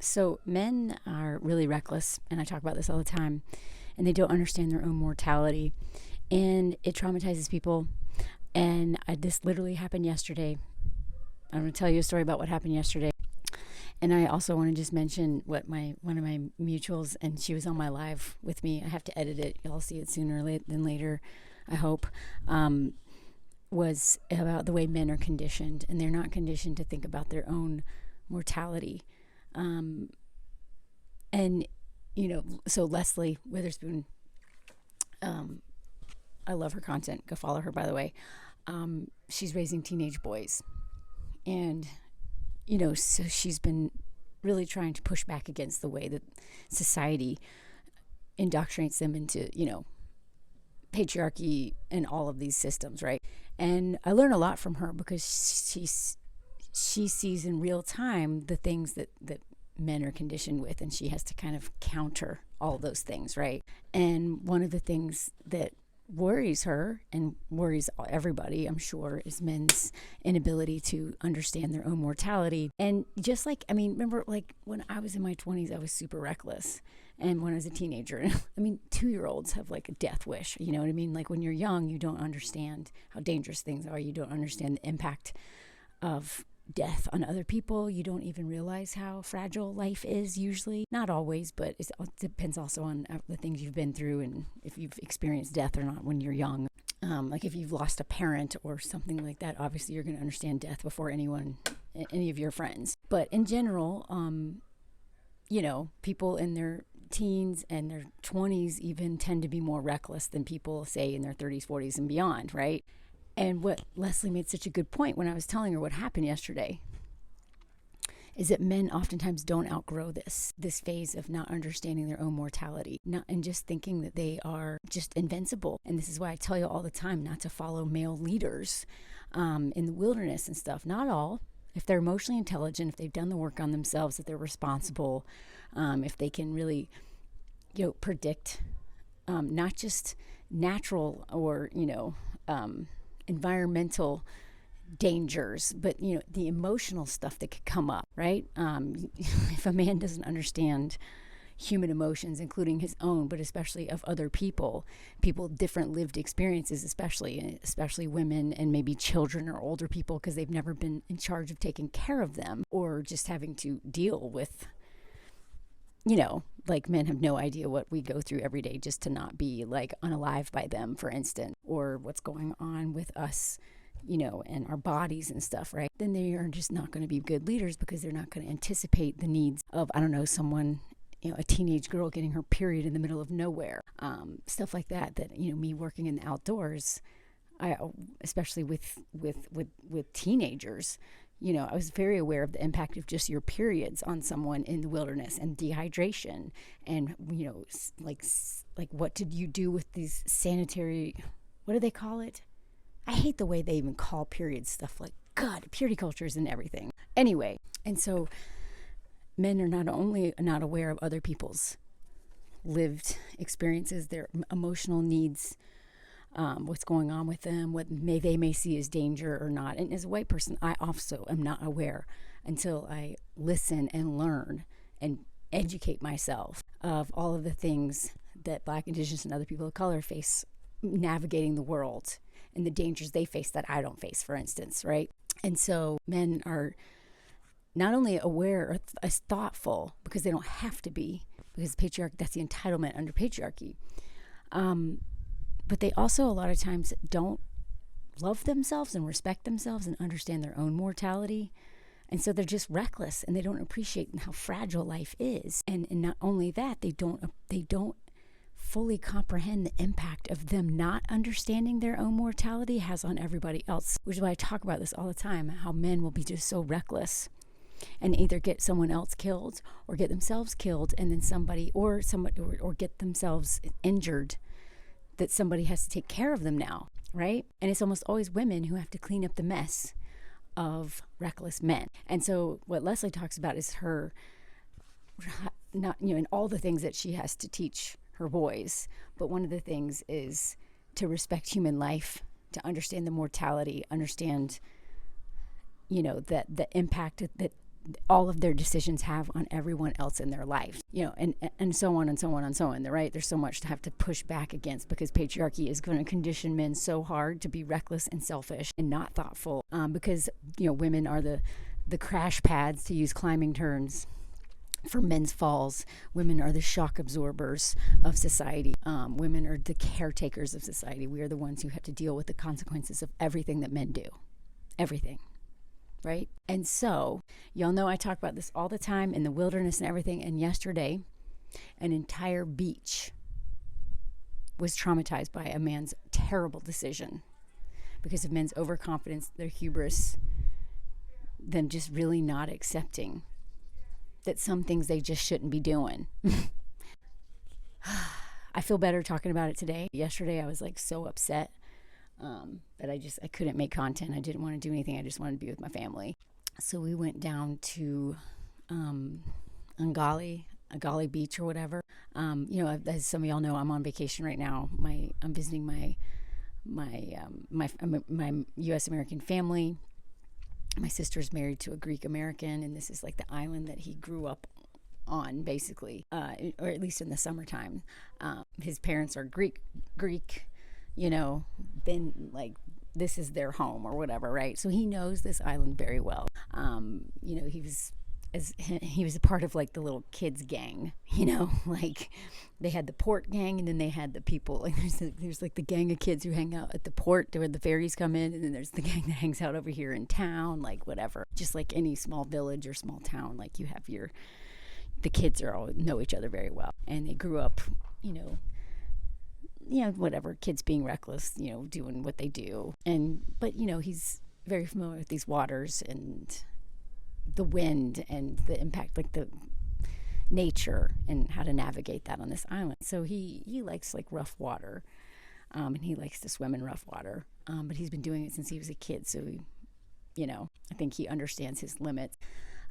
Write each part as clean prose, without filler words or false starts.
So men are really reckless, and I talk about this all the time, and they don't understand their own mortality, and it traumatizes people. And this literally happened yesterday. I'm going to tell you a story about what happened yesterday. And I also want to just mention what one of my mutuals, and she was on my live with me. I have to edit it. Y'all see it sooner than later, I hope. Was about the way men are conditioned, and they're not conditioned to think about their own mortality. And so Leslie Witherspoon, I love her content. Go follow her, by the way. She's raising teenage boys, and so she's been really trying to push back against the way that society indoctrinates them into patriarchy and all of these systems, right? And I learn a lot from her because she sees in real time the things that men are conditioned with, and she has to kind of counter all those things, right? And one of the things that worries her and worries everybody, I'm sure, is men's inability to understand their own mortality. And just remember, when I was in my 20s, I was super reckless. And when I was a teenager, 2-year-olds have a death wish, you know what I mean? When you're young, you don't understand how dangerous things are. You don't understand the impact of death on other people. You don't even realize how fragile life is usually. Not always, but it depends also on the things you've been through and if you've experienced death or not when you're young. If you've lost a parent or something like that, obviously you're going to understand death before any of your friends. But in general, people in their teens and their 20s even tend to be more reckless than people, say, in their 30s, 40s, and beyond, right? And what Leslie made such a good point when I was telling her what happened yesterday is that men oftentimes don't outgrow this phase of not understanding their own mortality, and just thinking that they are just invincible. And this is why I tell you all the time not to follow male leaders in the wilderness and stuff. Not all. If they're emotionally intelligent, if they've done the work on themselves, if they're responsible, if they can really, predict not just natural or, environmental dangers, but the emotional stuff that could come up, right? If a man doesn't understand human emotions, including his own, but especially of other people different lived experiences, especially women and maybe children or older people, because they've never been in charge of taking care of them, or just having to deal with men have no idea what we go through every day just to not be unalive by them, for instance, or what's going on with us, and our bodies and stuff, right? Then they are just not going to be good leaders because they're not going to anticipate the needs of, someone, a teenage girl getting her period in the middle of nowhere, stuff like that, me working in the outdoors, especially with teenagers, I was very aware of the impact of just your periods on someone in the wilderness, and dehydration, and what did you do with these sanitary, what do they call it? I hate the way they even call period stuff, God, purity cultures and everything. Anyway, and so men are not only not aware of other people's lived experiences, their emotional needs, what's going on with them, what they may see as danger or not. And as a white person, I also am not aware until I listen and learn and educate myself of all of the things that Black, Indigenous, and other people of color face navigating the world, and the dangers they face that I don't face, for instance, right? And so men are not only aware or as thoughtful, because they don't have to be, because patriarchy, that's the entitlement under patriarchy. But they also a lot of times don't love themselves and respect themselves and understand their own mortality. And so they're just reckless, and they don't appreciate how fragile life is. And not only that, they don't fully comprehend the impact of them not understanding their own mortality has on everybody else, which is why I talk about this all the time, how men will be just so reckless and either get someone else killed or get themselves killed, and then somebody or get themselves injured, that somebody has to take care of them now, right? And it's almost always women who have to clean up the mess of reckless men. And so what Leslie talks about is her not, and all the things that she has to teach her boys. But one of the things is to respect human life, to understand the mortality, understand, that the impact that all of their decisions have on everyone else in their life, and so on and so on and so on, right? There's so much to have to push back against, because patriarchy is going to condition men so hard to be reckless and selfish and not thoughtful, because, women are the crash pads, to use climbing terms, for men's falls. Women are the shock absorbers of society. Women are the caretakers of society. We are the ones who have to deal with the consequences of everything that men do. Everything. Right? And so, y'all know I talk about this all the time in the wilderness and everything. And yesterday, an entire beach was traumatized by a man's terrible decision because of men's overconfidence, their hubris, them just really not accepting that some things they just shouldn't be doing. I feel better talking about it today. Yesterday, I was like so upset that I couldn't make content. I didn't want to do anything. I just wanted to be with my family. So we went down to Angali Beach or whatever. As some of y'all know, I'm on vacation right now. I'm visiting my U.S. American family. My sister's married to a Greek American, and this is like the island that he grew up on, basically, or at least in the summertime. His parents are Greek, been like, this is their home or whatever, right? So he knows this island very well. He was a part of like the little kids gang, like they had the port gang, and then they had the people, like there's like the gang of kids who hang out at the port where the ferries come in, and then there's the gang that hangs out over here in town, like whatever. Just like any small village or small town, like you have the kids are all know each other very well, and they grew up, whatever, kids being reckless, doing what they do. But he's very familiar with these waters and the wind and the impact, like the nature and how to navigate that on this island. So he likes like rough water, and he likes to swim in rough water. But he's been doing it since he was a kid. So, I think he understands his limits.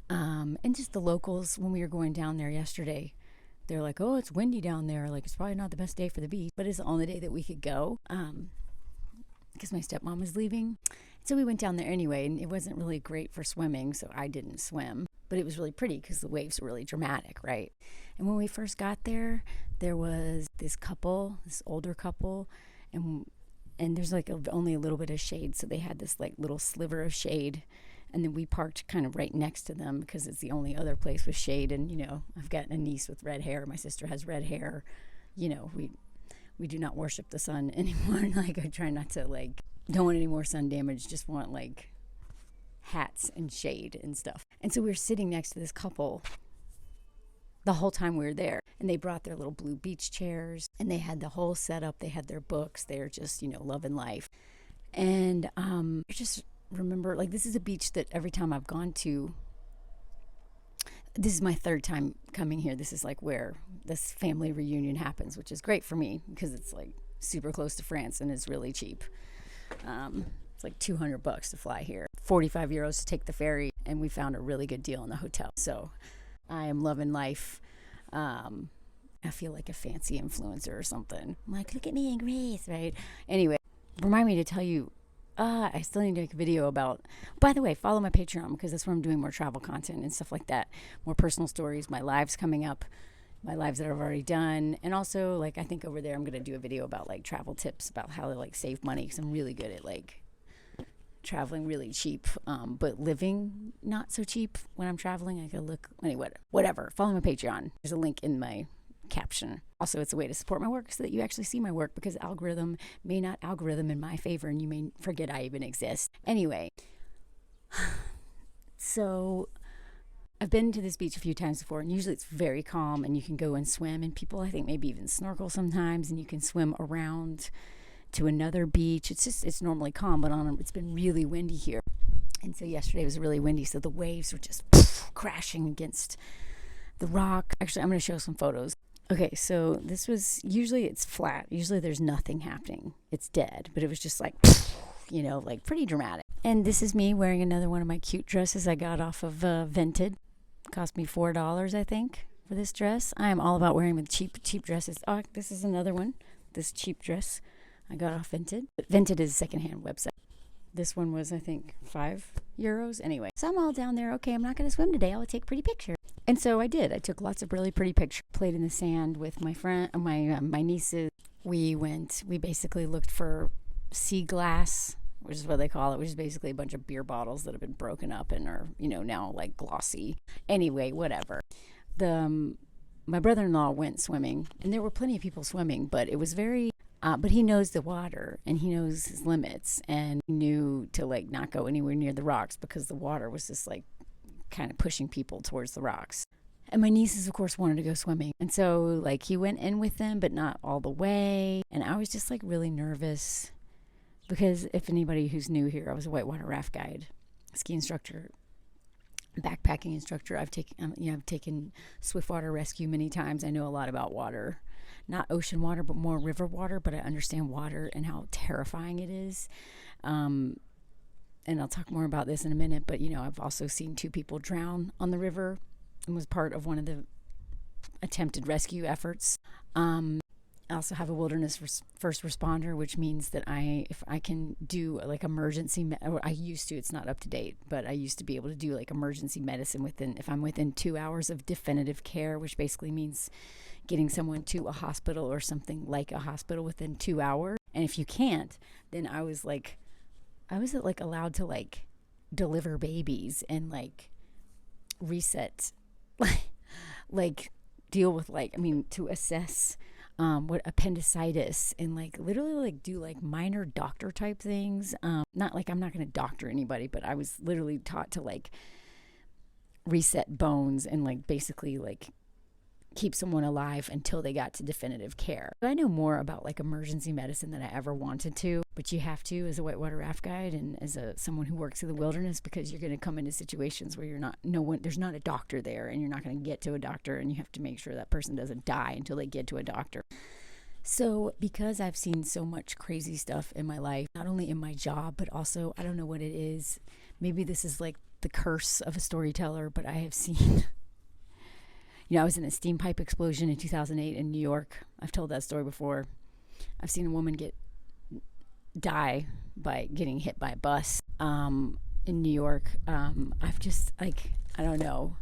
And just the locals, when we were going down there yesterday, they're like, oh, it's windy down there. Like, it's probably not the best day for the beach, but it's the only day that we could go, because my stepmom was leaving. So we went down there anyway, and it wasn't really great for swimming, so I didn't swim. But it was really pretty because the waves were really dramatic, right? And when we first got there, there was this older couple, and there's like only a little bit of shade, so they had this like little sliver of shade. And then we parked kind of right next to them because it's the only other place with shade. And, I've got a niece with red hair. My sister has red hair. We do not worship the sun anymore. Like, I try not to, like, don't want any more sun damage. Just want, like, hats and shade and stuff. And so we were sitting next to this couple the whole time we were there. And they brought their little blue beach chairs. And they had the whole setup. They had their books. They were just, loving life. And I just remember, like, this is a beach that every time I've gone to, this is my third time coming here. This is like where this family reunion happens, which is great for me because it's like super close to France and it's really cheap. It's like $200 to fly here, 45 euros to take the ferry, and we found a really good deal in the hotel. So I am loving life. I feel like a fancy influencer or something. I'm like, look at me in Greece, right? Anyway, remind me to tell you, I still need to make a video about, by the way, follow my Patreon because that's where I'm doing more travel content and stuff like that. More personal stories, my lives coming up, my lives that I've already done. And also, like, I think over there I'm going to do a video about, like, travel tips about how to, like, save money because I'm really good at, like, traveling really cheap, but living not so cheap when I'm traveling. I could look, anyway, whatever. Follow my Patreon. There's a link in my caption. Also, it's a way to support my work so that you actually see my work because algorithm may not algorithm in my favor and you may forget I even exist. Anyway, so I've been to this beach a few times before, and usually it's very calm and you can go and swim, and people I think maybe even snorkel sometimes, and you can swim around to another beach. It's normally calm, but it's been really windy here. And so yesterday was really windy, so the waves were just crashing against the rock. Actually, I'm going to show some photos. Okay, so this was, usually it's flat. Usually there's nothing happening. It's dead. But it was just like, like pretty dramatic. And this is me wearing another one of my cute dresses I got off of Vinted. Cost me $4, I think, for this dress. I am all about wearing with cheap dresses. Oh, this is another one. This cheap dress I got off Vinted. Vinted is a secondhand website. This one was, I think, €5. Anyway, so I'm all down there. Okay, I'm not going to swim today. I'll take pretty pictures. And so I did. I took lots of really pretty pictures. Played in the sand with my friend, my nieces. We basically looked for sea glass, which is what they call it, which is basically a bunch of beer bottles that have been broken up and are, now like glossy. Anyway, whatever. My brother-in-law went swimming, and there were plenty of people swimming, but it was but he knows the water and he knows his limits, and he knew to like not go anywhere near the rocks because the water was just like kind of pushing people towards the rocks. And my nieces, of course, wanted to go swimming. And so like he went in with them, but not all the way. And I was just like really nervous because if anybody who's new here, I was a whitewater raft guide, ski instructor, backpacking instructor. I've taken swiftwater rescue many times. I know a lot about water, not ocean water, but more river water, but I understand water and how terrifying it is. And I'll talk more about this in a minute, but I've also seen 2 people drown on the river and was part of one of the attempted rescue efforts. I also have a wilderness first responder, which means that if I can do like emergency, I used to, it's not up to date, but I used to be able to do like emergency medicine if I'm within 2 hours of definitive care, which basically means getting someone to a hospital or something like a hospital within 2 hours. And if you can't, then I was allowed to like deliver babies and like reset, like deal with to assess what appendicitis and like literally like do like minor doctor type things. Not like I'm not going to doctor anybody, but I was literally taught to like reset bones and like basically like keep someone alive until they got to definitive care. I know more about like emergency medicine than I ever wanted to, but you have to as a whitewater raft guide and as someone who works in the wilderness, because you're going to come into situations where there's not a doctor there, and you're not going to get to a doctor, and you have to make sure that person doesn't die until they get to a doctor. So because I've seen so much crazy stuff in my life, not only in my job, but also, I don't know what it is. Maybe this is like the curse of a storyteller, but I have seen I was in a steam pipe explosion in 2008 in New York. I've told that story before. I've seen a woman die by getting hit by a bus in New York. I've just I don't know.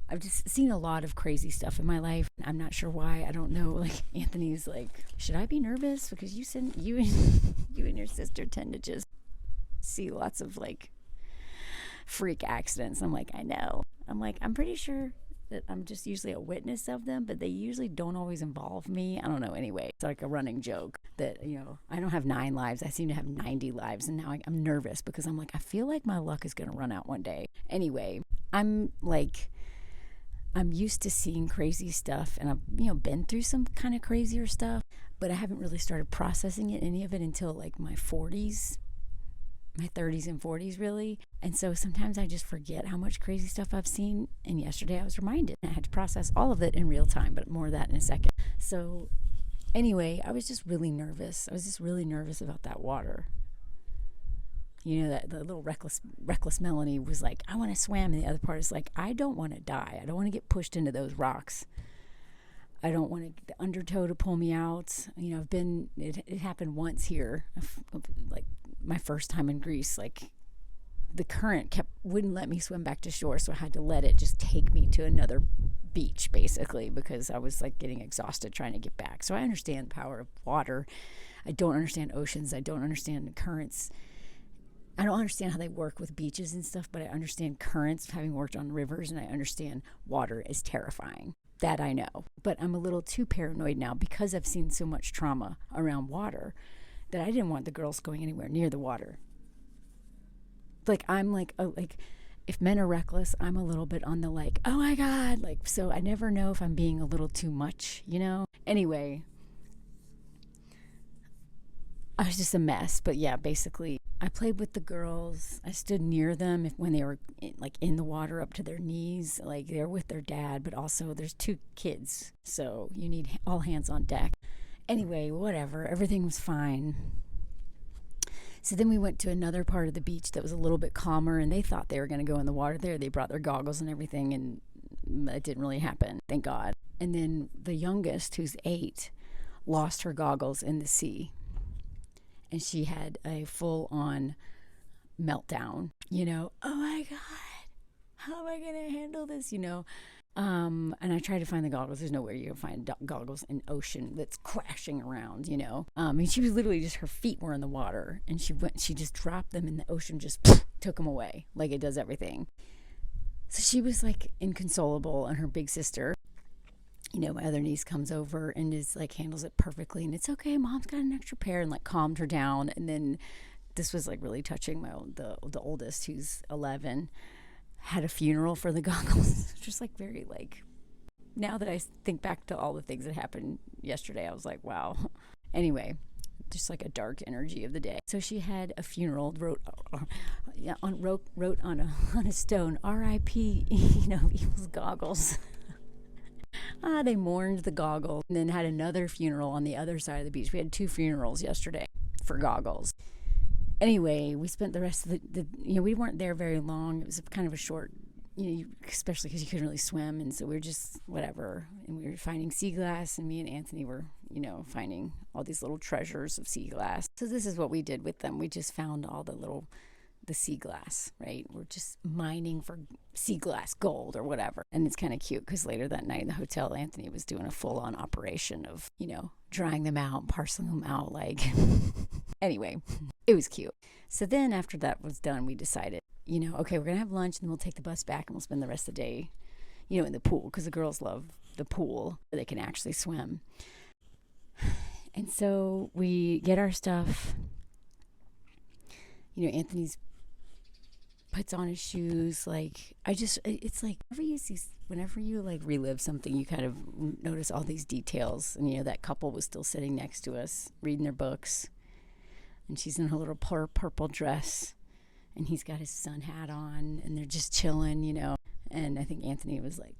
I've just seen a lot of crazy stuff in my life. I'm not sure why. I don't know. Like Anthony's like, should I be nervous? Because you and your sister tend to just see lots of like freak accidents. I'm like, I know. I'm like, I'm pretty sure that I'm just usually a witness of them, but they usually don't always involve me. I don't know. Anyway, it's like a running joke that, I don't have 9 lives. I seem to have 90 lives. And now I'm nervous because I'm like, I feel like my luck is going to run out one day. Anyway, I'm used to seeing crazy stuff, and I've, been through some kind of crazier stuff, but I haven't really started processing any of it until like my 40s. My 30s and 40s, really. And so sometimes I just forget how much crazy stuff I've seen. And yesterday I was reminded. I had to process all of it in real time, but more of that in a second. So anyway, I was just really nervous. I was just really nervous about that water. That the little reckless Melanie was like, I want to swim. And the other part is like, I don't want to die. I don't want to get pushed into those rocks. I don't want the undertow to pull me out. It happened once here, like my first time in Greece. Like the current wouldn't let me swim back to shore, so I had to let it just take me to another beach, basically, because I was like getting exhausted trying to get back. So I understand the power of water. I don't understand oceans. I don't understand the currents. I don't understand how they work with beaches and stuff, but I understand currents, having worked on rivers, and I understand water is terrifying. That I know. But I'm a little too paranoid now because I've seen so much trauma around water that I didn't want the girls going anywhere near the water. Like I'm like, if men are reckless, I'm a little bit on the like, oh my God. Like, so I never know if I'm being a little too much, Anyway, I was just a mess. But yeah, basically I played with the girls. I stood near them when they were in the water up to their knees. Like they're with their dad, but also there's 2 kids. So you need all hands on deck. Anyway, whatever. Everything was fine. So then we went to another part of the beach that was a little bit calmer, and they thought they were going to go in the water there. They brought their goggles and everything, and it didn't really happen. Thank God. And then the youngest, who's 8, lost her goggles in the sea. And she had a full-on meltdown, oh my God, how am I going to handle this, and I tried to find the goggles. There's nowhere you can find goggles in ocean that's crashing around, and she was literally just, her feet were in the water, and she just dropped them, and the ocean just took them away, like it does everything. So she was like inconsolable, and her big sister, my other niece, comes over and is like, handles it perfectly, and it's okay, Mom's got an extra pair, and like calmed her down. And then this was like really touching. The oldest, who's 11, had a funeral for the goggles. Just like very like, now that I think back to all the things that happened yesterday, I was like, wow. Anyway, just like a dark energy of the day. So she had a funeral, wrote on a stone, R.I.P. Evil's goggles. They mourned the goggles, and then had another funeral on the other side of the beach. We had 2 funerals yesterday for goggles. Anyway, we spent the rest of we weren't there very long. It was kind of a short, especially because you couldn't really swim. And so we were just whatever. And we were finding sea glass, and me and Anthony were, finding all these little treasures of sea glass. So this is what we did with them. We just found all the sea glass, right? We're just mining for sea glass gold or whatever. And it's kind of cute because later that night in the hotel, Anthony was doing a full-on operation of, drying them out, parceling them out, like... Anyway, it was cute. So then after that was done, we decided, okay, we're going to have lunch, and then we'll take the bus back, and we'll spend the rest of the day, in the pool, because the girls love the pool where they can actually swim. And so we get our stuff. Anthony's puts on his shoes. Like, it's like whenever you like relive something, you kind of notice all these details. And, that couple was still sitting next to us reading their books. And she's in her little purple dress, and he's got his sun hat on, and they're just chilling, And I think Anthony was like,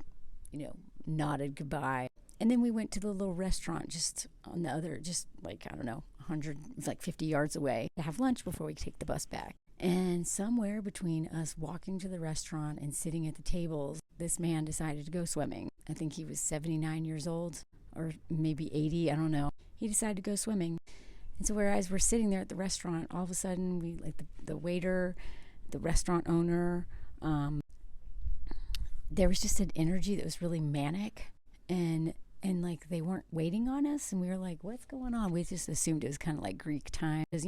nodded goodbye. And then we went to the little restaurant just on the other, just like, I don't know, 50 yards away to have lunch before we take the bus back. And somewhere between us walking to the restaurant and sitting at the tables, this man decided to go swimming. I think he was 79 years old, or maybe 80, I don't know. He decided to go swimming. And so whereas we're sitting there at the restaurant, all of a sudden we, like the waiter, the restaurant owner, there was just an energy that was really manic, and like they weren't waiting on us, and we were like, what's going on? We just assumed it was kind of like Greek time, because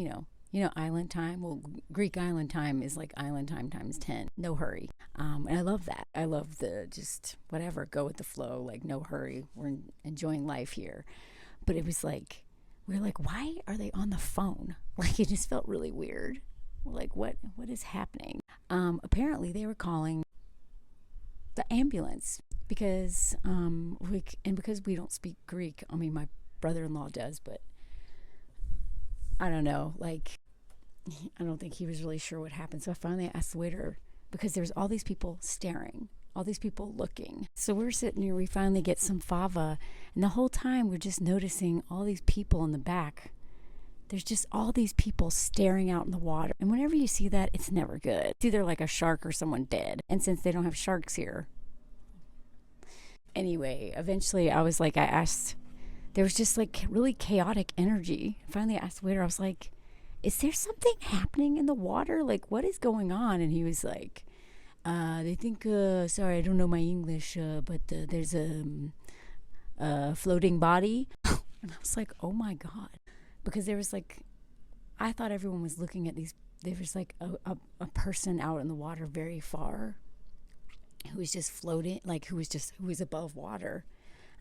island time. Well, Greek island time is like island time times 10. No hurry. And I love that. I love the just whatever, go with the flow, like no hurry. We're enjoying life here. But it was like, we were like, why are they on the phone? Like, it just felt really weird. We're like, what is happening? Apparently they were calling the ambulance because because we don't speak Greek. I mean, my brother-in-law does, but I don't know. Like, I don't think he was really sure what happened. So I finally asked the waiter, because there's all these people staring, all these people looking. So we're sitting here, we finally get some fava, and the whole time we're just noticing all these people in the back. There's just all these people staring out in the water. And whenever you see that, it's never good. It's either like a shark or someone dead. And since they don't have sharks here. Anyway, eventually I asked, there was just like really chaotic energy. Finally I asked the waiter, I was like, is there something happening in the water? Like, what is going on? And he was like, they think, sorry, I don't know my English, but there's a floating body. And I was like, oh my God. Because there was like, I thought everyone was looking at these, there was like a person out in the water very far who was just floating, like who was above water.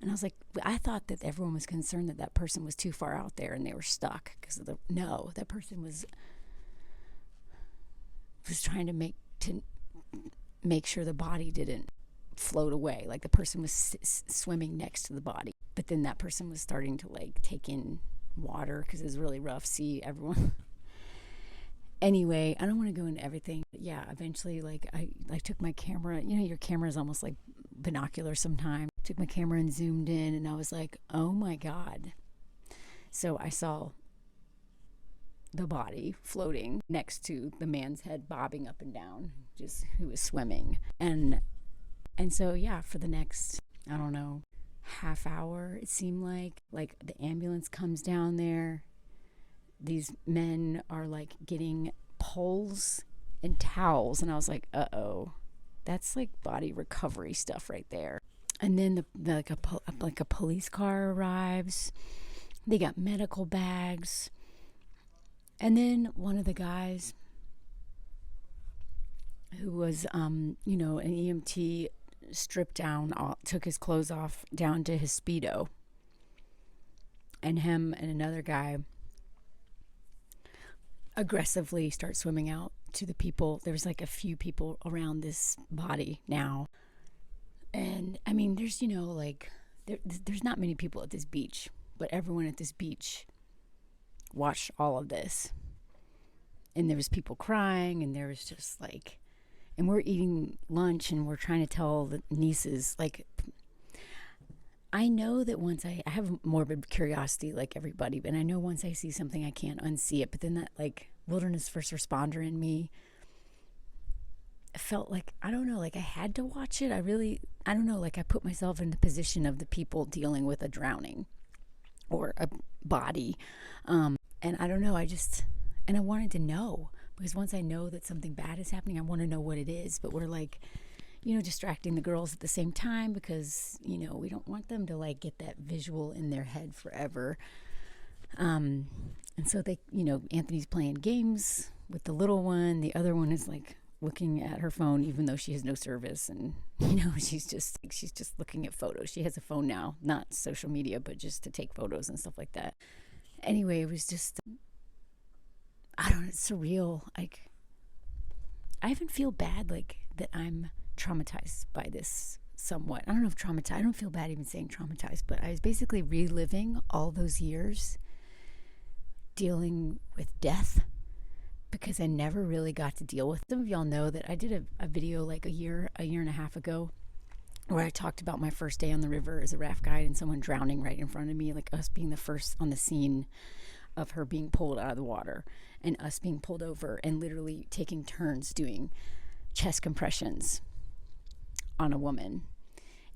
And I was like, I thought that everyone was concerned that person was too far out there and they were stuck because of no, that person was trying to make sure the body didn't float away. Like the person was swimming next to the body, but then that person was starting to like take in water because it was really rough. See, everyone. Anyway, I don't want to go into everything. Yeah, eventually, like I took my camera. You know, your camera is almost like binocular sometimes. Took my camera and zoomed in, and I was like, oh my God. So I saw the body floating next to the man's head, bobbing up and down, just who was swimming. And so yeah, for the next, I don't know, half hour, it seemed like the ambulance comes down there. These men are like getting poles and towels. And I was like, uh-oh, that's like body recovery stuff right there. And then like a police car arrives. They got medical bags. And then one of the guys who was, an EMT, stripped down, took his clothes off down to his Speedo. And him and another guy aggressively start swimming out to the people. There's like a few people around this body now. And I mean, there's, there's not many people at this beach, but everyone at this beach watched all of this. And there was people crying, and there was just like, and we're eating lunch and we're trying to tell the nieces, like, I know that once I have morbid curiosity like everybody, but I know once I see something I can't unsee it. But then that like wilderness first responder in me felt like, I don't know, like I had to watch it. I don't know, like I put myself in the position of the people dealing with a drowning or a body. And I don't know, and I wanted to know, because once I know that something bad is happening, I want to know what it is. But we're like, distracting the girls at the same time because, we don't want them to like get that visual in their head forever. And so they, Anthony's playing games with the little one. The other one is like looking at her phone, even though she has no service. And, she's just looking at photos. She has a phone now, not social media, but just to take photos and stuff like that. Anyway, it was just, I don't know, it's surreal. Like, I even feel bad, like, that I'm traumatized by this somewhat. I don't know if traumatized, I don't feel bad even saying traumatized, but I was basically reliving all those years dealing with death because I never really got to deal with them. Some of y'all know that I did a video like a year and a half ago where I talked about my first day on the river as a raft guide and someone drowning right in front of me, like us being the first on the scene of her being pulled out of the water and us being pulled over and literally taking turns doing chest compressions on a woman.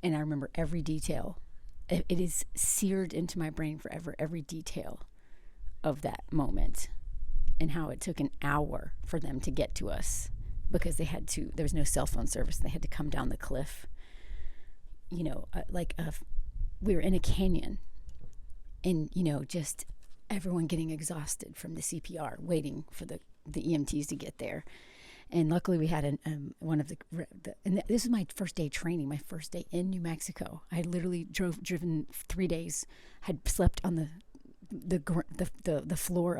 And I remember every detail. It is seared into my brain forever, every detail of that moment and how it took an hour for them to get to us because there was no cell phone service. They had to come down the cliff. We were in a canyon and, just everyone getting exhausted from the CPR, waiting for the EMTs to get there. And luckily we had one of the and this is my first day training, my first day in New Mexico. I had literally driven 3 days, had slept on the floor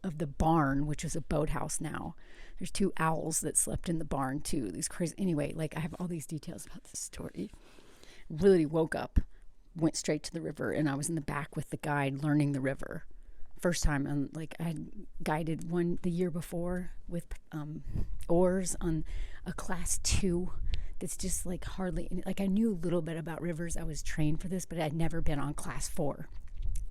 of the barn, which is a boathouse now. There's 2 owls that slept in the barn too. These crazy, anyway, like I have all these details about this story. Really woke up, went straight to the river, and I was in the back with the guide learning the river. First time, I had guided one the year before with oars on a class 2 that's just like hardly, like I knew a little bit about rivers. I was trained for this, but I'd never been on class 4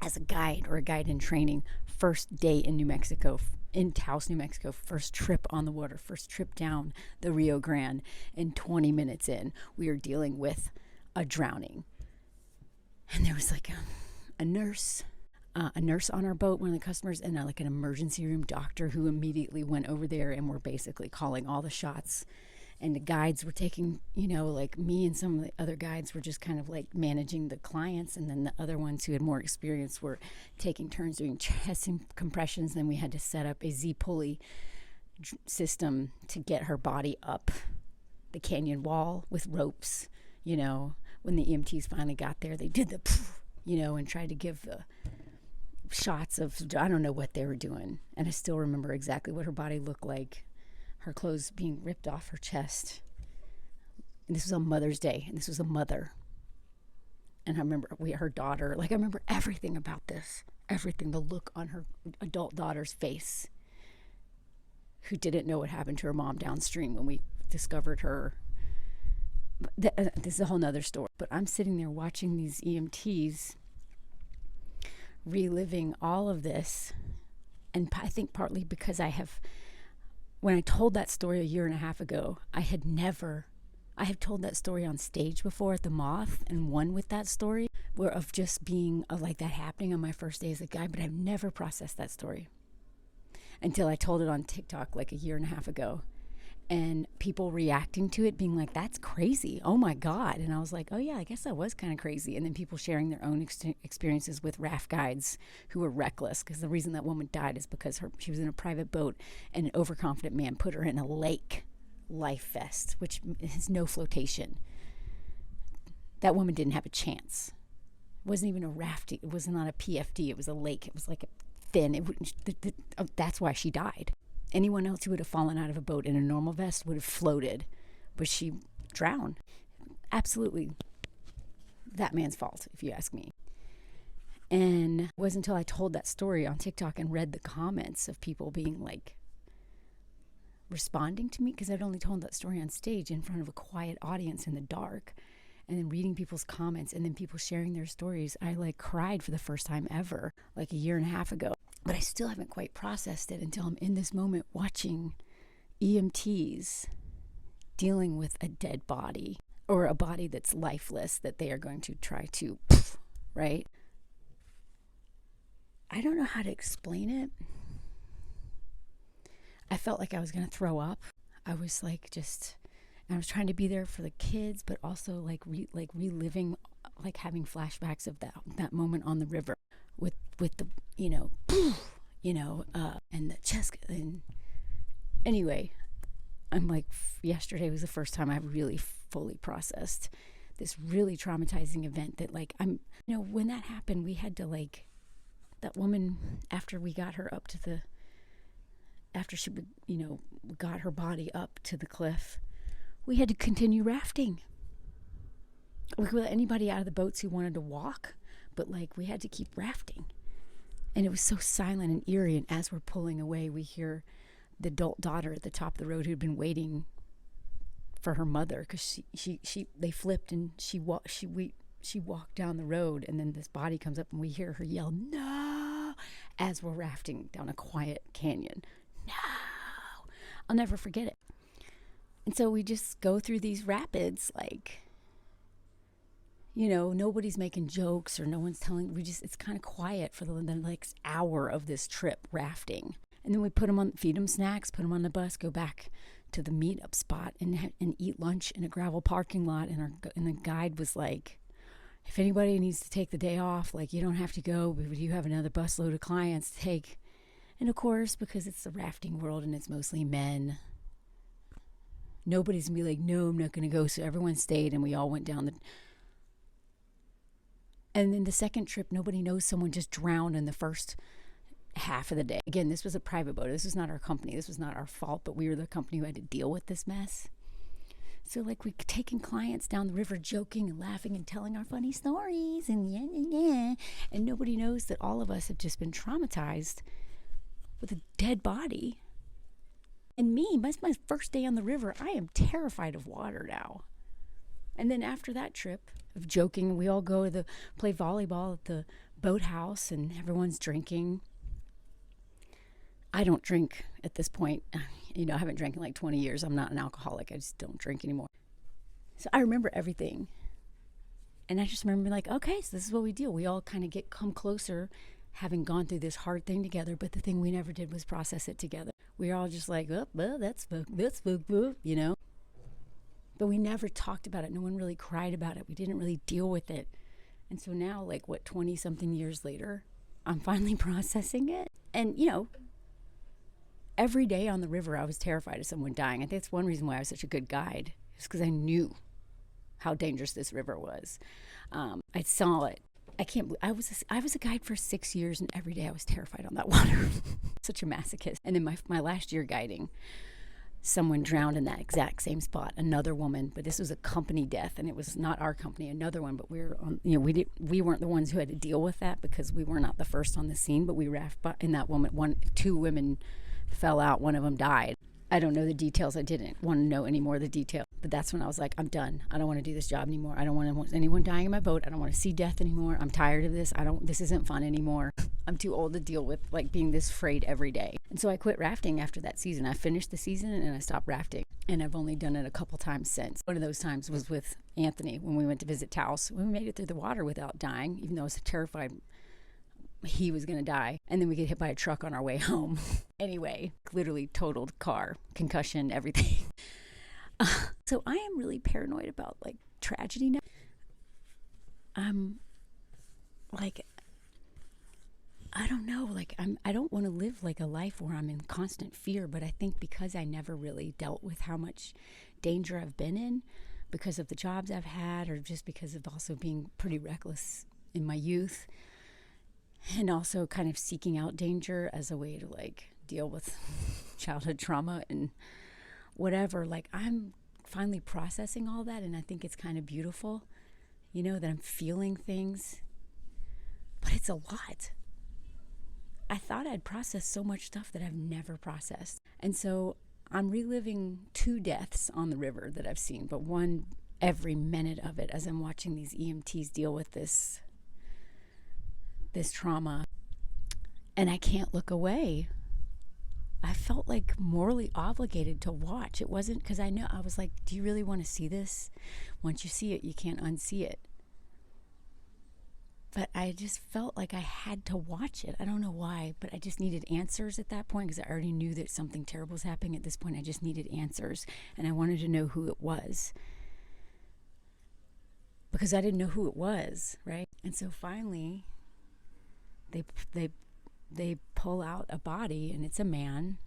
as a guide or a guide in training. First day in New Mexico, in Taos, New Mexico, first trip on the water, first trip down the Rio Grande, and 20 minutes in, we are dealing with a drowning. And there was like a nurse on our boat, one of the customers, and like an emergency room doctor who immediately went over there and were basically calling all the shots. And the guides were taking, like me and some of the other guides were just kind of like managing the clients. And then the other ones who had more experience were taking turns doing chest compressions. Then we had to set up a Z-pulley system to get her body up the canyon wall with ropes. When the EMTs finally got there, they did and tried to give the shots of, I don't know what they were doing. And I still remember exactly what her body looked like. Her clothes being ripped off her chest. And this was on Mother's Day, and this was a mother. And I remember her daughter, like I remember everything about this. Everything, the look on her adult daughter's face, who didn't know what happened to her mom downstream when we discovered her. This is a whole nother story. But I'm sitting there watching these EMTs reliving all of this. And I think partly because when I told that story a year and a half ago, I had told that story on stage before at the Moth and won with that story, of just being like that happening on my first day as a guide, but I've never processed that story until I told it on TikTok like a year and a half ago. and people reacting to it being like, that's crazy, oh my God. And I was like, oh yeah, I guess that was kind of crazy. And then people sharing their own experiences with raft guides who were reckless, because the reason that woman died is because she was in a private boat and an overconfident man put her in a lake life vest, which has no flotation. That woman didn't have a chance. It wasn't even a rafting. It was not a PFD. It was a lake. It was like a fin. That's why she died. Anyone else who would have fallen out of a boat in a normal vest would have floated, but she drowned. Absolutely that man's fault, if you ask me. And it wasn't until I told that story on TikTok and read the comments of people being like, responding to me, because I'd only told that story on stage in front of a quiet audience in the dark, and then reading people's comments and then people sharing their stories, I like cried for the first time ever, like a year and a half ago. But I still haven't quite processed it until I'm in this moment watching EMTs dealing with a dead body, or a body that's lifeless that they are going to try to, right? I don't know how to explain it. I felt like I was going to throw up. I was like I was trying to be there for the kids, but also like reliving, like having flashbacks of that moment on the river with the, and the chest. And anyway, I'm like, yesterday was the first time I really fully processed this really traumatizing event that like, when that happened, we had to like, that woman, after we got her up to after she, got her body up to the cliff, we had to continue rafting. We could let anybody out of the boats who wanted to walk, but like we had to keep rafting. And it was so silent and eerie, and as we're pulling away, we hear the adult daughter at the top of the road who'd been waiting for her mother, because they flipped and she walked down the road, and then this body comes up and we hear her yell, "No!" as we're rafting down a quiet canyon. No! I'll never forget it. And so we just go through these rapids like, nobody's making jokes or no one's telling, it's kind of quiet for the next hour of this trip rafting. And then we feed them snacks, put them on the bus, go back to the meetup spot and eat lunch in a gravel parking lot. And the guide was like, if anybody needs to take the day off, like you don't have to go, but you have another busload of clients to take. And of course, because it's the rafting world and it's mostly men, nobody's gonna be like, no, I'm not gonna go. So everyone stayed and we all went down and then the second trip, nobody knows someone just drowned in the first half of the day. Again, this was a private boat. This was not our company. This was not our fault, but we were the company who had to deal with this mess. So like we taking clients down the river, joking and laughing and telling our funny stories and and nobody knows that all of us have just been traumatized with a dead body. And me, that's my first day on the river. I am terrified of water now. And then after that trip of joking, we all go to play volleyball at the boathouse and everyone's drinking. I don't drink at this point. I haven't drank in like 20 years. I'm not an alcoholic. I just don't drink anymore. So I remember everything. And I just remember being like, okay, so this is what we do. We all kind of come closer, having gone through this hard thing together. But the thing we never did was process it together. We were all just like, oh, well, that's But we never talked about it. No one really cried about it. We didn't really deal with it. And so now, 20-something years later, I'm finally processing it. And, every day on the river, I was terrified of someone dying. I think that's one reason why I was such a good guide. It's because I knew how dangerous this river was. I saw it. I can't believe I was a guide for 6 years, and every day I was terrified on that water. Such a masochist. And in my last year guiding, someone drowned in that exact same spot. Another woman, but this was a company death, and it was not our company. Another one, but we weren't the ones who had to deal with that because we were not the first on the scene. But we rafted, and that woman, two women fell out. One of them died. I don't know the details. I didn't want to know any more of the detail. But that's when I was like, I'm done. I don't want to do this job anymore. I don't want anyone dying in my boat. I don't want to see death anymore. I'm tired of this. This isn't fun anymore. I'm too old to deal with being this afraid every day. And so I quit rafting after that season. I finished the season and I stopped rafting. And I've only done it a couple times since. One of those times was with Anthony when we went to visit Taos. We made it through the water without dying, even though I was terrified he was going to die. And then we get hit by a truck on our way home. Anyway, literally totaled car, concussion, everything. So I am really paranoid about like tragedy now. I'm like, I don't know, like I don't want to live like a life where I'm in constant fear, but I think because I never really dealt with how much danger I've been in because of the jobs I've had, or just because of also being pretty reckless in my youth, and also kind of seeking out danger as a way to like deal with childhood trauma and whatever, like I'm finally processing all that, and I think it's kind of beautiful, you know, that I'm feeling things, but it's a lot. I thought I'd processed so much stuff that I've never processed. And so I'm reliving 2 deaths on the river that I've seen, but one every minute of it as I'm watching these EMTs deal with this trauma. And I can't look away. I felt like morally obligated to watch. It wasn't because I was like, do you really want to see this? Once you see it, you can't unsee it. But I just felt like I had to watch it. I don't know why, but I just needed answers at that point because I already knew that something terrible was happening. At this point, I just needed answers, and I wanted to know who it was because I didn't know who it was, right? And so finally, they pull out a body, and it's a man.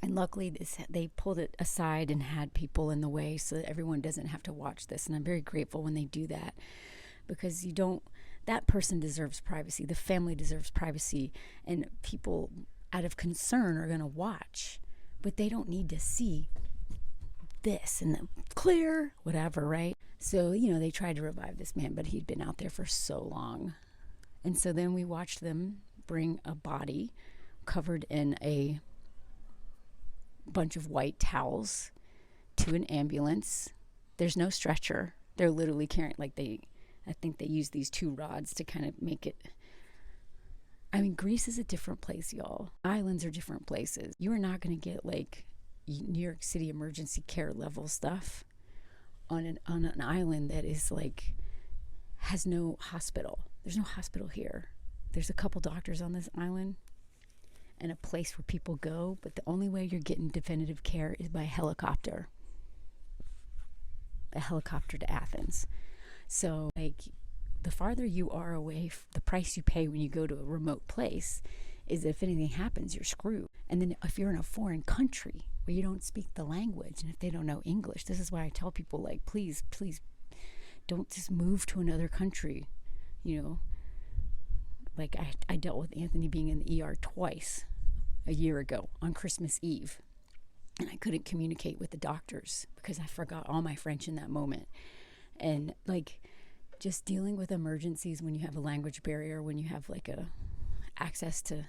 And luckily, they pulled it aside and had people in the way so that everyone doesn't have to watch this. And I'm very grateful when they do that, because that person deserves privacy. The family deserves privacy. And people out of concern are going to watch, but they don't need to see this and the clear, whatever, right? So, they tried to revive this man, but he'd been out there for so long. And so then we watched them bring a body covered in a bunch of white towels to an ambulance. There's no stretcher. They're literally carrying, I think they use these 2 rods to kind of make it. I mean, Greece is a different place, y'all. Islands are different places. You are not going to get like New York City emergency care level stuff on an island that is like, has no hospital. There's no hospital here. There's a couple doctors on this island and a place where people go, but the only way you're getting definitive care is by helicopter. A helicopter to Athens. So, like, the farther you are away, the price you pay when you go to a remote place is if anything happens, you're screwed. And then if you're in a foreign country where you don't speak the language, and if they don't know English, this is why I tell people, like, please don't just move to another country, Like, I dealt with Anthony being in the ER twice a year ago on Christmas Eve. And I couldn't communicate with the doctors because I forgot all my French in that moment. And like, just dealing with emergencies when you have a language barrier, when you have like a access to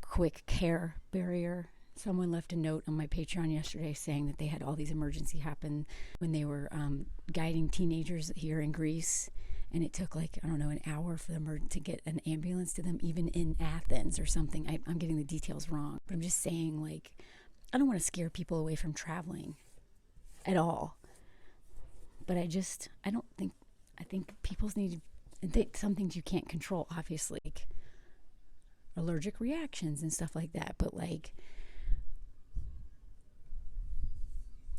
quick care barrier. Someone left a note on my Patreon yesterday saying that they had all these emergencies happen when they were guiding teenagers here in Greece. And it took like, I don't know, an hour for them to get an ambulance to them, even in Athens or something. I'm getting the details wrong. But I'm just saying, like, I don't want to scare people away from traveling at all. But I think people's need, some things you can't control, obviously, like allergic reactions and stuff like that. But like,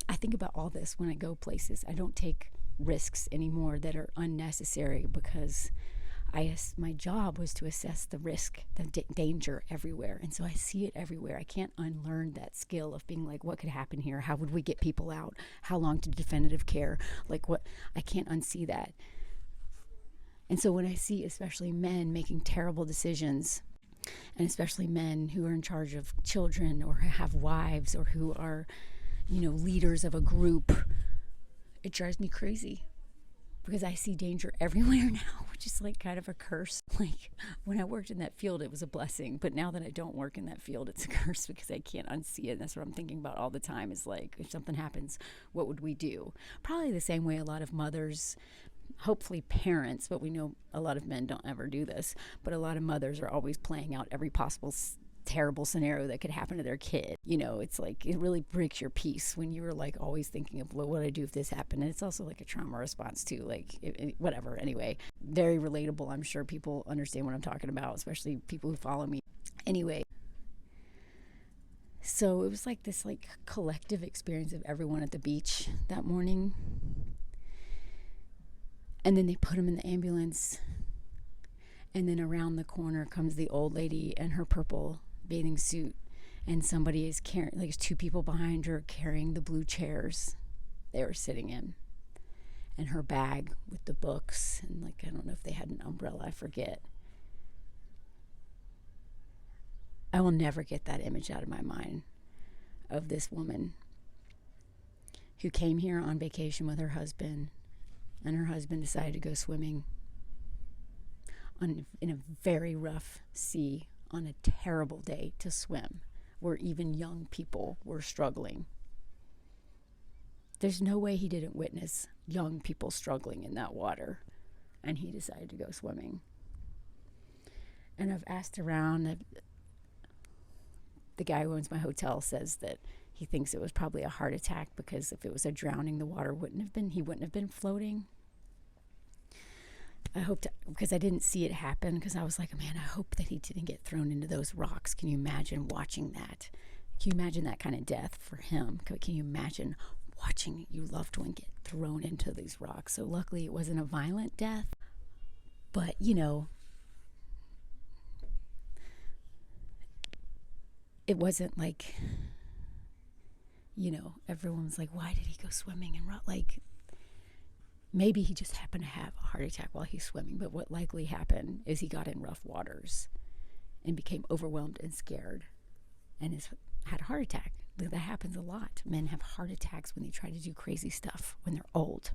I think about all this when I go places. I don't take risks anymore that are unnecessary because my job was to assess the risk, the danger everywhere. And so I see it everywhere. I can't unlearn that skill of being like, what could happen here? How would we get people out? How long to definitive care? Like, what? I can't unsee that. And so when I see especially men making terrible decisions, and especially men who are in charge of children or have wives or who are, leaders of a group, it drives me crazy. Because I see danger everywhere now, which is like kind of a curse. Like, when I worked in that field, it was a blessing. But now that I don't work in that field, it's a curse because I can't unsee it. And that's what I'm thinking about all the time is like, if something happens, what would we do? Probably the same way a lot of mothers, hopefully parents, but we know a lot of men don't ever do this. But a lot of mothers are always playing out every possible terrible scenario that could happen to their kid. You know, it's like it really breaks your peace when you're like always thinking of what would I do if this happened. And it's also like a trauma response too, like whatever. Anyway, very relatable. I'm sure people understand what I'm talking about, especially people who follow me. Anyway, so it was like this like collective experience of everyone at the beach that morning. And then they put him in the ambulance. And then around the corner comes the old lady in her purple bathing suit. And somebody is carrying, like there's two people behind her carrying the blue chairs they were sitting in. And her bag with the books. And like, I don't know if they had an umbrella, I forget. I will never get that image out of my mind of this woman who came here on vacation with her husband, and her husband decided to go swimming in a very rough sea on a terrible day to swim, where even young people were struggling. There's no way he didn't witness young people struggling in that water, and he decided to go swimming. And I've asked around, the guy who owns my hotel says that he thinks it was probably a heart attack, because if it was a drowning, the water he wouldn't have been floating. I hope because I didn't see it happen, because I was like, man, I hope that he didn't get thrown into those rocks. Can you imagine watching that? Can you imagine that kind of death for him? Can you imagine watching your loved one get thrown into these rocks? So luckily it wasn't a violent death, but you know, it wasn't like, you know, everyone's like, why did he go swimming? And like, maybe he just happened to have a heart attack while he's swimming. But what likely happened is he got in rough waters and became overwhelmed and scared and had a heart attack. That happens a lot. Men have heart attacks when they try to do crazy stuff when they're old.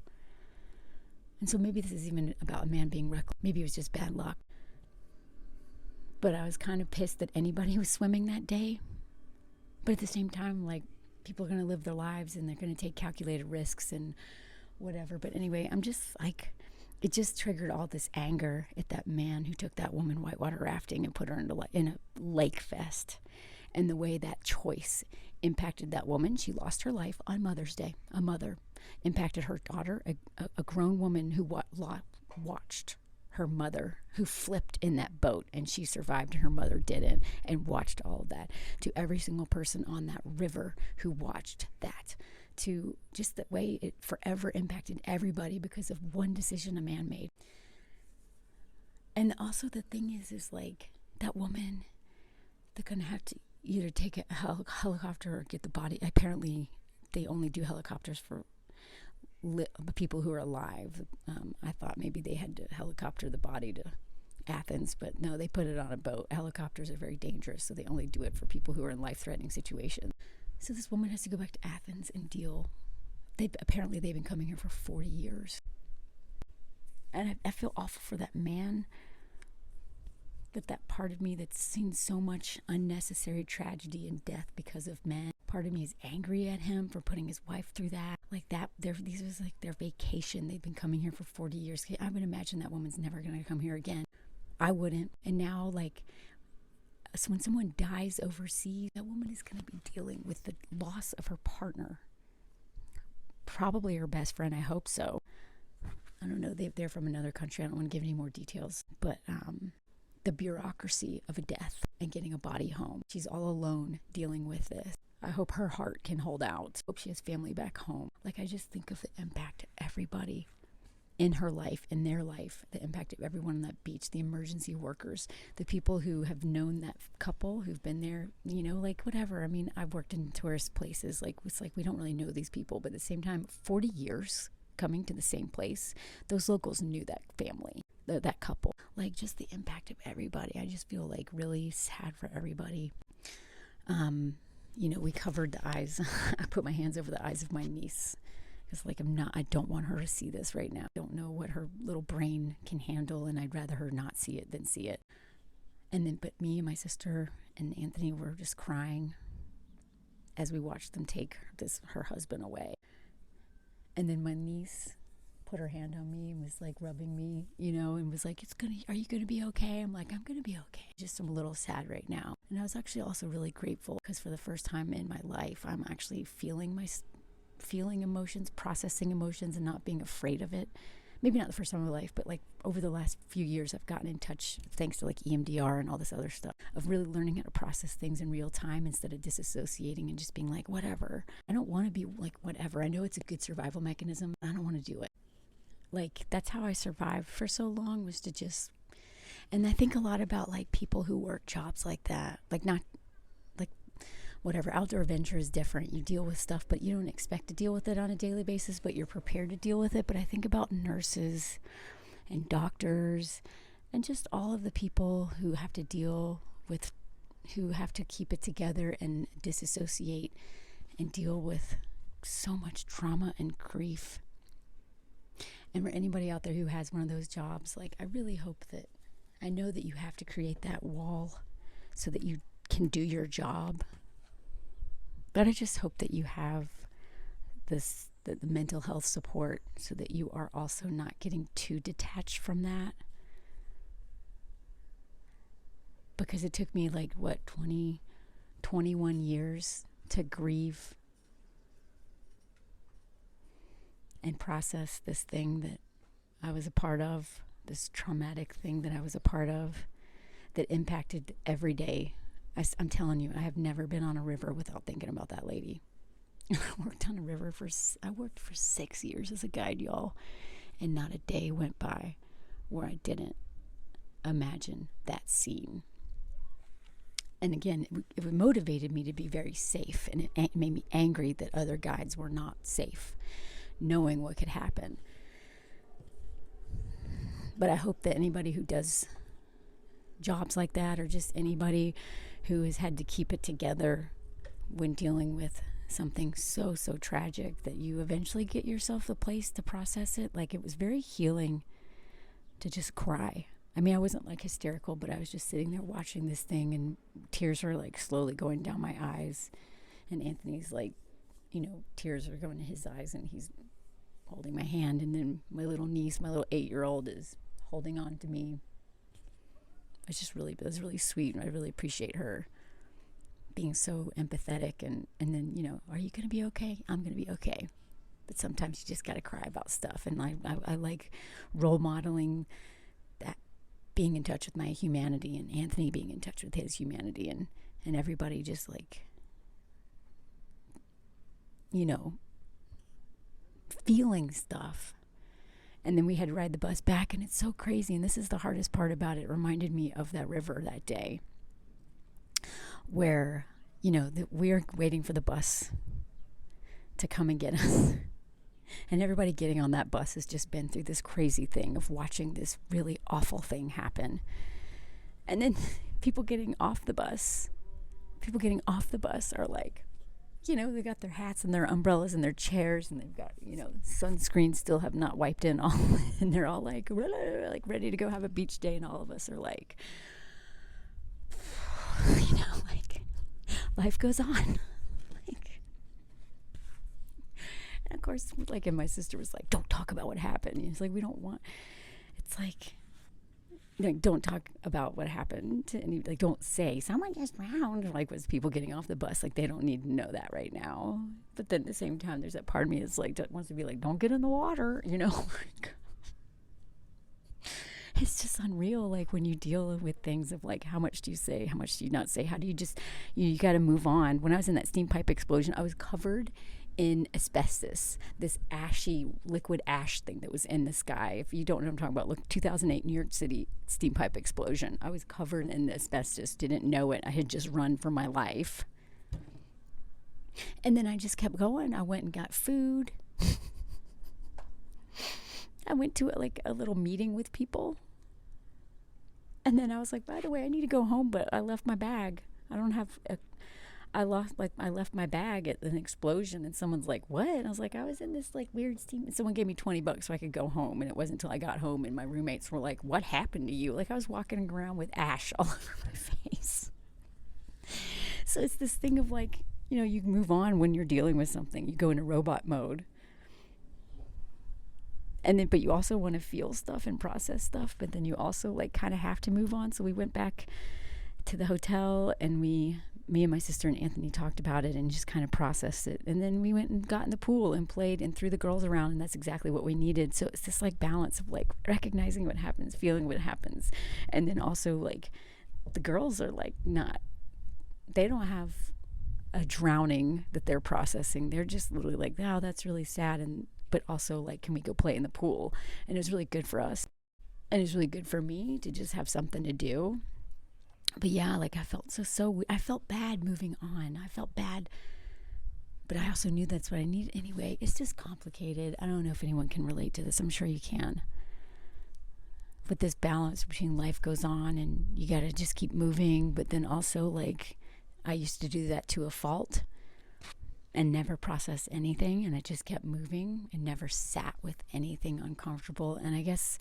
And so maybe this is even about a man being reckless. Maybe it was just bad luck. But I was kind of pissed that anybody was swimming that day. But at the same time, like, people are going to live their lives and they're going to take calculated risks and whatever. But anyway, I'm just like, it just triggered all this anger at that man who took that woman whitewater rafting and put her in a lake fest. And the way that choice impacted that woman. She lost her life on Mother's Day. A mother impacted her daughter, a grown woman who watched her mother, who flipped in that boat, and she survived and her mother didn't, and watched all of that, to every single person on that river who watched that, to just the way it forever impacted everybody because of one decision a man made. And also the thing is like, that woman, they're gonna have to either take a helicopter or get the body. Apparently they only do helicopters for people who are alive. I thought maybe they had to helicopter the body to Athens, but no, they put it on a boat. Helicopters are very dangerous, so they only do it for people who are in life-threatening situations. So this woman has to go back to Athens and deal. Apparently they've been coming here for 40 years. And I feel awful for that man, that part of me that's seen so much unnecessary tragedy and death because of men. Part of me is angry at him for putting his wife through that. Like that, these was like their vacation. They've been coming here for 40 years. I would imagine that woman's never going to come here again. I wouldn't. And now, like, so when someone dies overseas, that woman is going to be dealing with the loss of her partner. Probably her best friend, I hope so. I don't know, they're from another country. I don't want to give any more details. But the bureaucracy of a death and getting a body home. She's all alone dealing with this. I hope her heart can hold out. I hope she has family back home. Like, I just think of the impact to everybody in her life, in their life, the impact of everyone on that beach, the emergency workers, the people who have known that couple who've been there, you know, like whatever. I mean, I've worked in tourist places. Like, it's like we don't really know these people, but at the same time, 40 years coming to the same place, those locals knew that family, that couple. Like, just the impact of everybody. I just feel like really sad for everybody. You know, we covered the eyes. I put my hands over the eyes of my niece. It's like, I don't want her to see this right now. I don't know what her little brain can handle, and I'd rather her not see it than see it. And then, but me and my sister and Anthony were just crying as we watched them take her husband away. And then my niece put her hand on me and was like rubbing me, and was like, are you going to be okay? I'm like, I'm going to be okay. Just I'm a little sad right now. And I was actually also really grateful because for the first time in my life, I'm actually feeling emotions, processing emotions, and not being afraid of it. Maybe not the first time in my life, but like over the last few years, I've gotten in touch, thanks to like EMDR and all this other stuff, of really learning how to process things in real time instead of disassociating and just being like, whatever. I don't want to be like, whatever. I know it's a good survival mechanism. I don't want to do it. Like, that's how I survived for so long, was to just, and I think a lot about like people who work jobs like that, like not, whatever, outdoor adventure is different. You deal with stuff, but you don't expect to deal with it on a daily basis, but you're prepared to deal with it. But I think about nurses and doctors and just all of the people who have to deal with, who have to keep it together and disassociate and deal with so much trauma and grief. And for anybody out there who has one of those jobs, like, I really hope that, I know that you have to create that wall so that you can do your job. But I just hope that you have the mental health support so that you are also not getting too detached from that. Because it took me like, 21 years to grieve and process this thing that I was a part of, this traumatic thing that I was a part of that impacted every day. I'm telling you, I have never been on a river without thinking about that lady. I worked on a river I worked for 6 years as a guide, y'all. And not a day went by where I didn't imagine that scene. And again, it motivated me to be very safe. And it made me angry that other guides were not safe, knowing what could happen. But I hope that anybody who does jobs like that, or just anybody who has had to keep it together when dealing with something so tragic, that you eventually get yourself the place to process it. Like, it was very healing to just cry. I mean, I wasn't like hysterical, but I was just sitting there watching this thing, and tears were like slowly going down my eyes. And Anthony's like, tears are going to his eyes, and he's holding my hand. And then my little niece, my little 8-year-old, is holding on to me. It was really sweet, and I really appreciate her being so empathetic. And then, are you going to be okay? I'm going to be okay. But sometimes you just got to cry about stuff. And I like role modeling that, being in touch with my humanity, and Anthony being in touch with his humanity, and everybody just like, feeling stuff. And then we had to ride the bus back, and it's so crazy. And this is the hardest part about it. It reminded me of that river that day where, we're waiting for the bus to come and get us. And everybody getting on that bus has just been through this crazy thing of watching this really awful thing happen. And then people getting off the bus are like, they got their hats and their umbrellas and their chairs, and they've got, sunscreen still have not wiped in all, and they're all like ready to go have a beach day, and all of us are like, like, life goes on. Like, and of course, like, and my sister was like, don't talk about what happened. And it's like, we don't want, it's like don't talk about what happened to any, like, don't say someone just drowned, like, was people getting off the bus. Like, they don't need to know that right now. But then at the same time, there's that part of me that's like, wants to be like, don't get in the water, It's just unreal, like, when you deal with things of like, how much do you say, how much do you not say, how do you just, you got to move on. When I was in that steam pipe explosion, I was covered in asbestos, this ashy liquid ash thing that was in the sky. If you don't know what I'm talking about, look, 2008 New York City steam pipe explosion. I was covered in asbestos, didn't know it. I had just run for my life. And then I just kept going. I went and got food. I went to a little meeting with people. And then I was like, by the way, I need to go home, but I left my bag. I left my bag at an explosion. And someone's like, what? And I was like, I was in this like weird steam. And someone gave me $20 so I could go home. And it wasn't until I got home and my roommates were like, what happened to you? Like, I was walking around with ash all over my face. So it's this thing of like, you move on when you're dealing with something. You go into robot mode. And then, but you also want to feel stuff and process stuff, but then you also like kind of have to move on. So we went back to the hotel, and me and my sister and Anthony talked about it and just kind of processed it. And then we went and got in the pool and played and threw the girls around, and that's exactly what we needed. So it's this like balance of like recognizing what happens, feeling what happens, and then also like the girls are like they don't have a drowning that they're processing. They're just literally like, oh, that's really sad, but also like, can we go play in the pool? And it was really good for us, and it was really good for me to just have something to do. But yeah, like I felt I felt bad moving on. I felt bad, but I also knew that's what I needed anyway. It's just complicated. I don't know if anyone can relate to this. I'm sure you can. But this balance between life goes on and you got to just keep moving, but then also like I used to do that to a fault and never process anything, and I just kept moving and never sat with anything uncomfortable. And I guess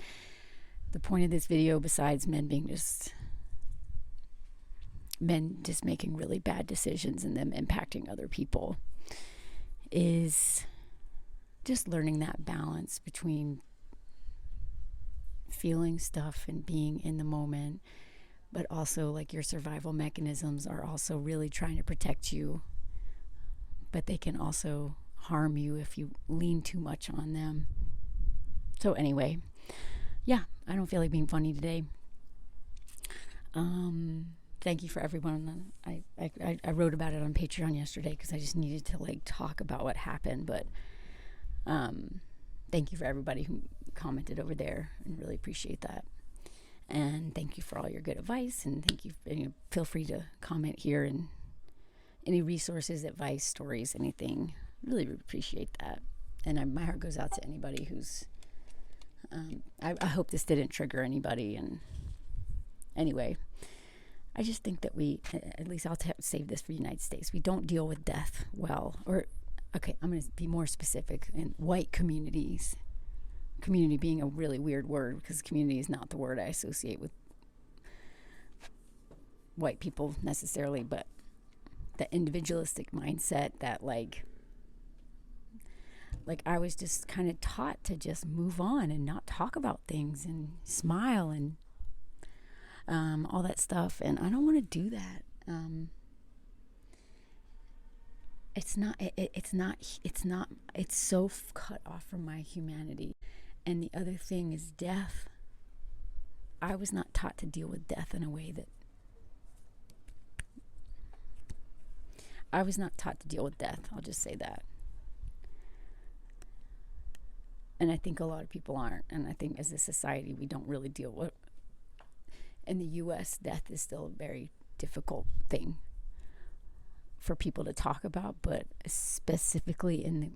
the point of this video, besides men just making really bad decisions and them impacting other people, is just learning that balance between feeling stuff and being in the moment, but also like your survival mechanisms are also really trying to protect you, but they can also harm you if you lean too much on them. So anyway, yeah, I don't feel like being funny today. Thank you for everyone. I wrote about it on Patreon yesterday because I just needed to like talk about what happened, but thank you for everybody who commented over there, and really appreciate that. And thank you for all your good advice, and thank you. Feel free to comment here, and any resources, advice, stories, anything. Really appreciate that. And my heart goes out to anybody who's. I hope this didn't trigger anybody. And anyway, I just think that at least I'll save this for the United States. We don't deal with death well. Or, okay, I'm going to be more specific. In white communities. Community being a really weird word, because community is not the word I associate with white people necessarily, but the individualistic mindset that like I was just kind of taught to just move on and not talk about things and smile and all that stuff, and I don't want to do that. It's so cut off from my humanity. And the other thing is death. I was not taught to deal with death in a way that I was not taught to deal with death. I'll just say that. And I think a lot of people aren't. And I think as a society, we don't really deal with. In the U.S., death is still a very difficult thing for people to talk about, but specifically in the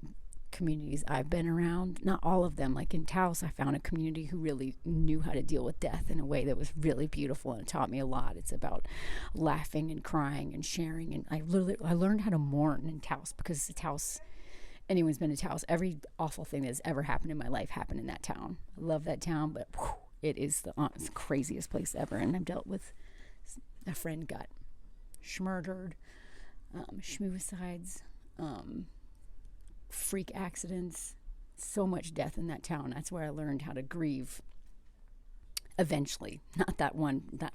communities I've been around, not all of them. Like in Taos, I found a community who really knew how to deal with death in a way that was really beautiful, and it taught me a lot. It's about laughing and crying and sharing, and I learned how to mourn in Taos, because Taos, anyone's been to Taos, every awful thing that's ever happened in my life happened in that town. I love that town, but it is the craziest place ever. And I've dealt with a friend got schmurdered, schmoocides, freak accidents, so much death in that town. That's where I learned how to grieve eventually. Not that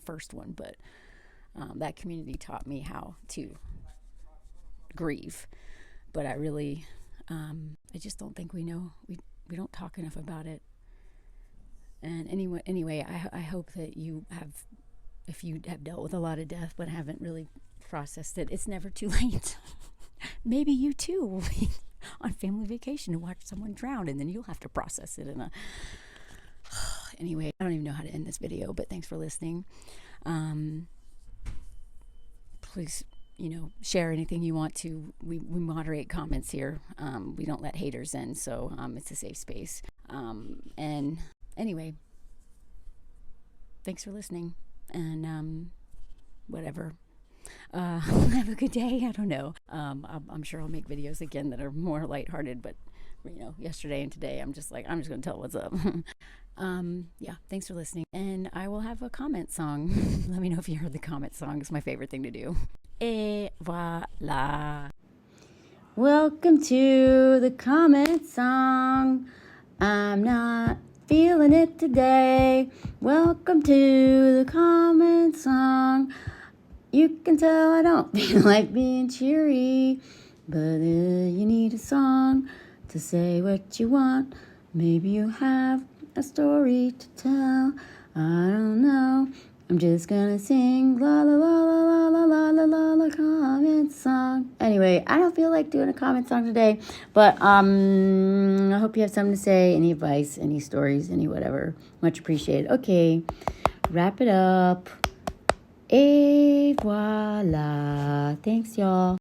first one, but that community taught me how to grieve. But I really, I just don't think we don't talk enough about it. And anyway, I hope that if you have dealt with a lot of death but haven't really processed it, it's never too late. Maybe you too will be on family vacation and watch someone drown, and then you'll have to process it anyway, I don't even know how to end this video, but thanks for listening. Please, share anything you want to. We moderate comments here. We don't let haters in, so it's a safe space. And anyway, thanks for listening, and whatever. Have a good day. I don't know. I'm sure I'll make videos again that are more lighthearted, but yesterday and today I'm just going to tell what's up. Yeah, thanks for listening. And I will have a comment song. Let me know if you heard the comment song. It's my favorite thing to do. Et voila. Welcome to the comment song. I'm not feeling it today. Welcome to the comment song. You can tell I don't feel like being cheery, but you need a song to say what you want. Maybe you have a story to tell. I don't know. I'm just gonna sing la la la la la la la la la comment song. Anyway, I don't feel like doing a comment song today, but I hope you have something to say, any advice, any stories, any whatever. Much appreciated. Okay, wrap it up. Et voila. Thanks, y'all.